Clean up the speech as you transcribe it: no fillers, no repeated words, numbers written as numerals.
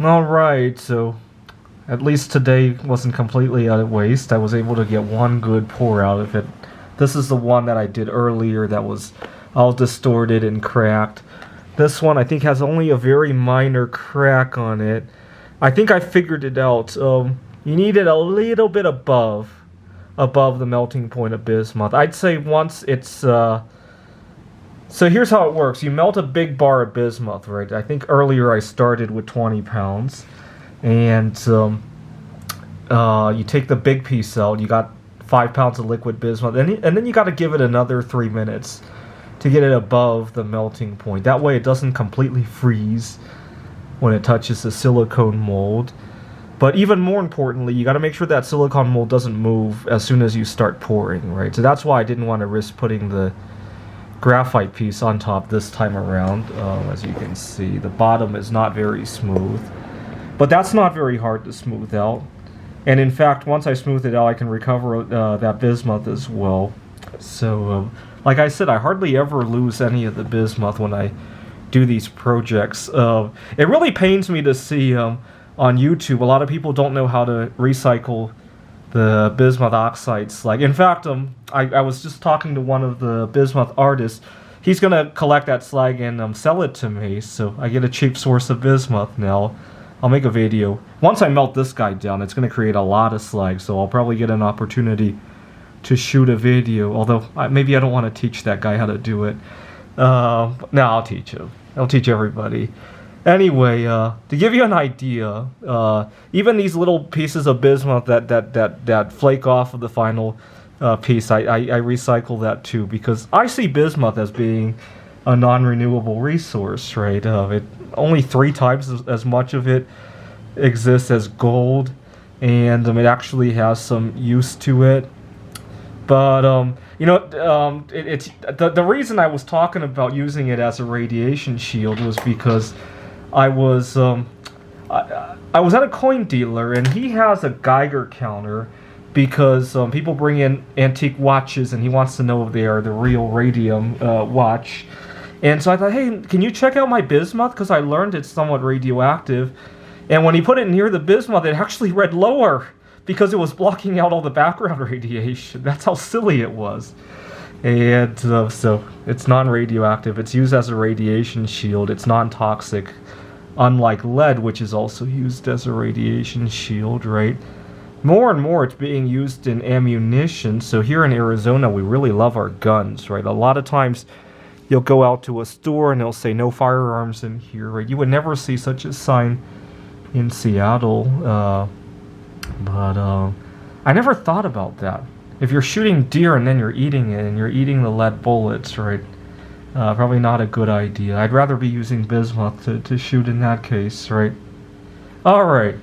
Alright, so at least today wasn't completely a waste. I was able to get one good pour out of it. This is the one that I did earlier that was all distorted and cracked. This one I think has only a very minor crack on it. I think I figured it out. You need it a little bit above the melting point of bismuth. I'd say once it's so here's how it works. You melt a big bar of bismuth, right? I think earlier I started with 20 pounds. And you take the big piece out. You got 5 pounds of liquid bismuth. And then you got to give it another 3 minutes to get it above the melting point. That way it doesn't completely freeze when it touches the silicone mold. But even more importantly, you got to make sure that silicone mold doesn't move as soon as you start pouring, right? So that's why I didn't want to risk putting the graphite piece on top this time around. As you can see, the bottom is not very smooth, but that's not very hard to smooth out. And in fact, once I smooth it out, I can recover that bismuth as well. So like I said, I hardly ever lose any of the bismuth when I do these projects. It really pains me to see on YouTube a lot of people don't know how to recycle the bismuth oxide slag. In fact, I was just talking to one of the bismuth artists. He's going to collect that slag and sell it to me, so I get a cheap source of bismuth now. I'll make a video. Once I melt this guy down, it's going to create a lot of slag, so I'll probably get an opportunity to shoot a video, although maybe I don't want to teach that guy how to do it. No, I'll teach him. I'll teach everybody. Anyway, to give you an idea, even these little pieces of bismuth that flake off of the final piece, I recycle that too, because I see bismuth as being a non-renewable resource, right? Only 3 times as much of it exists as gold, and it actually has some use to it. But you know, it's the reason I was talking about using it as a radiation shield was because I was at a coin dealer, and he has a Geiger counter because people bring in antique watches, and he wants to know if they are the real radium watch. And so I thought, hey, can you check out my bismuth? Because I learned it's somewhat radioactive. And when he put it near the bismuth, it actually read lower because it was blocking out all the background radiation. That's how silly it was. And so it's non-radioactive. It's used as a radiation shield. It's non-toxic, unlike lead, which is also used as a radiation shield, right? More and more it's being used in ammunition. So here in Arizona, we really love our guns, right? A lot of times you'll go out to a store and they'll say no firearms in here, right? You would never see such a sign in Seattle. But I never thought about that. If you're shooting deer and then you're eating it and you're eating the lead bullets, right? Probably not a good idea. I'd rather be using bismuth to shoot in that case, right? Alright.